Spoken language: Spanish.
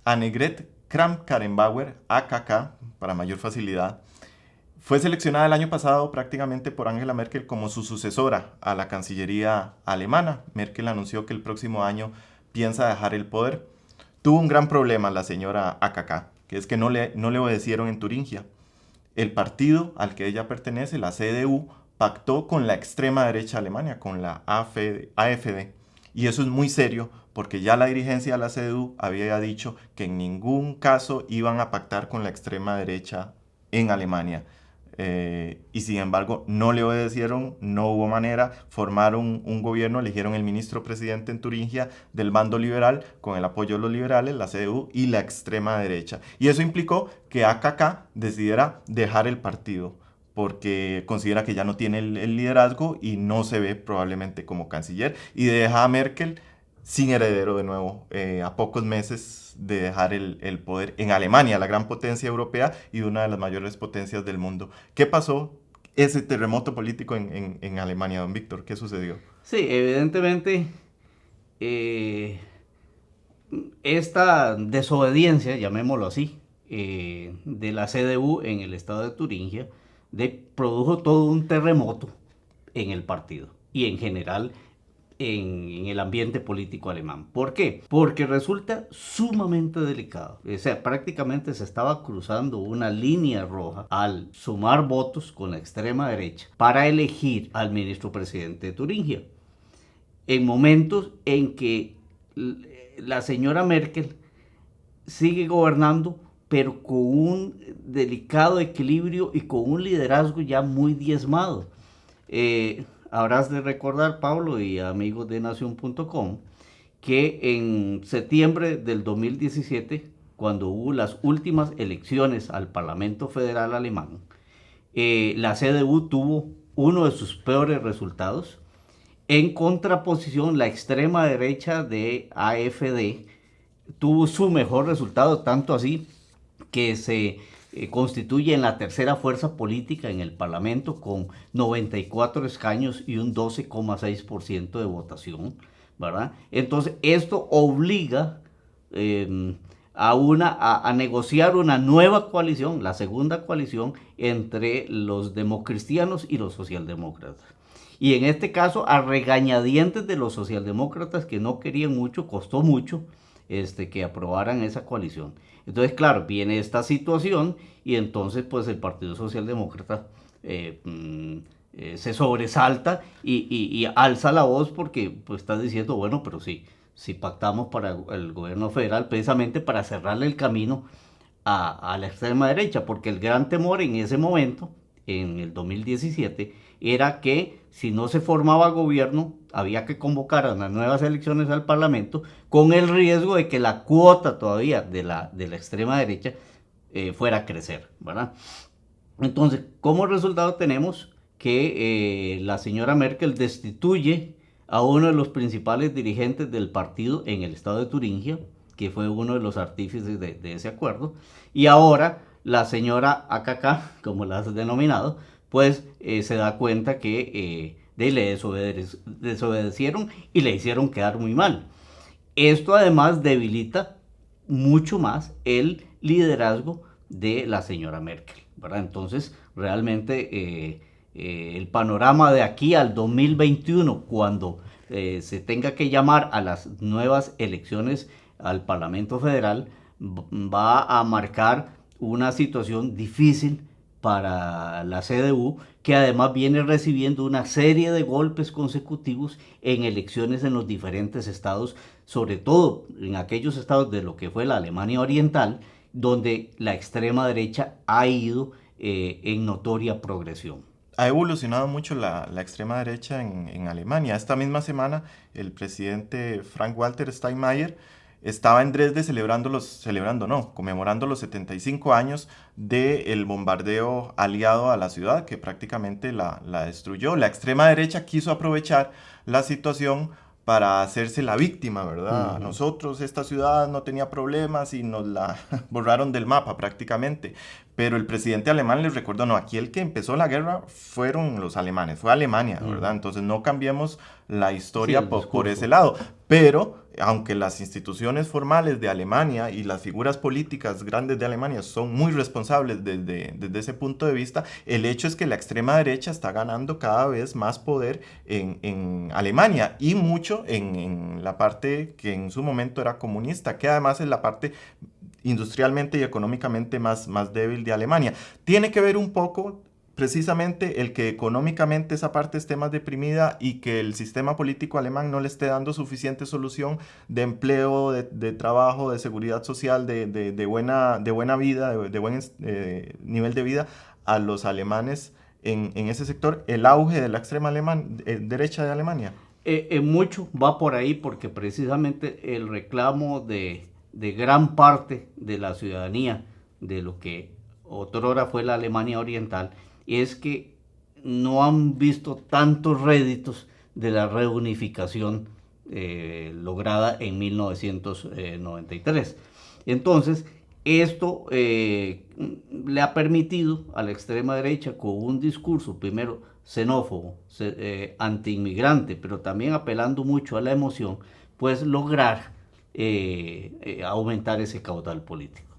Annegret Kramp-Karrenbauer, AKK, para mayor facilidad, fue seleccionada el año pasado prácticamente por Angela Merkel como su sucesora a la Cancillería alemana. Merkel anunció que el próximo año piensa dejar el poder. Tuvo un gran problema la señora AKK, que es que no le obedecieron en Turingia. El partido al que ella pertenece, la CDU, pactó con la extrema derecha alemana, con la AfD. Y eso es muy serio porque ya la dirigencia de la CDU había dicho que en ningún caso iban a pactar con la extrema derecha en Alemania. Y sin embargo no le obedecieron, no hubo manera, formaron un gobierno, eligieron el ministro presidente en Turingia del bando liberal con el apoyo de los liberales, la CDU y la extrema derecha. Y eso implicó que AKK decidiera dejar el partido porque considera que ya no tiene el liderazgo y no se ve probablemente como canciller y deja a Merkel sin heredero de nuevo, a pocos meses de dejar el poder en Alemania, la gran potencia europea y una de las mayores potencias del mundo. ¿Qué pasó ese terremoto político en Alemania, don Víctor? ¿Qué sucedió? Sí, evidentemente eh, esta desobediencia, llamémoslo así, de la CDU en el estado de Turingia, produjo todo un terremoto en el partido y en general en el ambiente político alemán. ¿Por qué? Porque resulta sumamente delicado. O sea, prácticamente se estaba cruzando una línea roja al sumar votos con la extrema derecha para elegir al ministro presidente de Turingia. En momentos en que la señora Merkel sigue gobernando, pero con un delicado equilibrio y con un liderazgo ya muy diezmado. Habrás de recordar, Pablo y amigos de Nación.com, que en septiembre del 2017, cuando hubo las últimas elecciones al Parlamento Federal Alemán, la CDU tuvo uno de sus peores resultados. En contraposición, la extrema derecha de AfD tuvo su mejor resultado, tanto así que se constituye en la tercera fuerza política en el Parlamento con 94 escaños y un 12,6% de votación, ¿verdad? Entonces, esto obliga a negociar una nueva coalición, la segunda coalición, entre los democristianos y los socialdemócratas. Y en este caso, a regañadientes de los socialdemócratas que no querían mucho, costó mucho que aprobaran esa coalición. Entonces, claro, viene esta situación y entonces pues el Partido Socialdemócrata se sobresalta y alza la voz porque pues está diciendo, bueno, pero sí, si pactamos para el gobierno federal precisamente para cerrarle el camino a la extrema derecha, porque el gran temor en ese momento, en el 2017, era que si no se formaba gobierno, había que convocar a las nuevas elecciones al Parlamento, con el riesgo de que la cuota todavía de la extrema derecha fuera a crecer, ¿verdad? Entonces, como resultado tenemos que la señora Merkel destituye a uno de los principales dirigentes del partido en el estado de Turingia, que fue uno de los artífices de ese acuerdo, y ahora la señora AKK, como la has denominado, pues se da cuenta que le desobedecieron y le hicieron quedar muy mal. Esto además debilita mucho más el liderazgo de la señora Merkel, ¿verdad? Entonces, realmente el panorama de aquí al 2021, cuando se tenga que llamar a las nuevas elecciones al Parlamento Federal, va a marcar una situación difícil para la CDU, que además viene recibiendo una serie de golpes consecutivos en elecciones en los diferentes estados, sobre todo en aquellos estados de lo que fue la Alemania Oriental, donde la extrema derecha ha ido en notoria progresión. Ha evolucionado mucho la extrema derecha en Alemania. Esta misma semana, el presidente Frank-Walter Steinmeier estaba en Dresde conmemorando los 75 años del bombardeo aliado a la ciudad que prácticamente la destruyó. La extrema derecha quiso aprovechar la situación para hacerse la víctima, ¿verdad? Uh-huh. Nosotros, esta ciudad no tenía problemas y nos la borraron del mapa prácticamente. Pero el presidente alemán les recordó, no, aquí el que empezó la guerra fueron los alemanes, fue Alemania, ¿verdad? Uh-huh. Entonces no cambiemos la Sí, historia el por ese discurso. lado. Pero aunque las instituciones formales de Alemania y las figuras políticas grandes de Alemania son muy responsables desde ese punto de vista, el hecho es que la extrema derecha está ganando cada vez más poder en Alemania y mucho en la parte que en su momento era comunista, que además es la parte industrialmente y económicamente más débil de Alemania. Tiene que ver un poco precisamente el que económicamente esa parte esté más deprimida y que el sistema político alemán no le esté dando suficiente solución de empleo, de trabajo, de seguridad social, de buena vida, de buen nivel de vida a los alemanes en ese sector, el auge de la derecha de Alemania. Mucho va por ahí porque precisamente el reclamo de gran parte de la ciudadanía de lo que otrora fue la Alemania Oriental es que no han visto tantos réditos de la reunificación lograda en 1993. Entonces, esto le ha permitido a la extrema derecha, con un discurso primero xenófobo, anti-inmigrante, pero también apelando mucho a la emoción, pues lograr aumentar ese caudal político.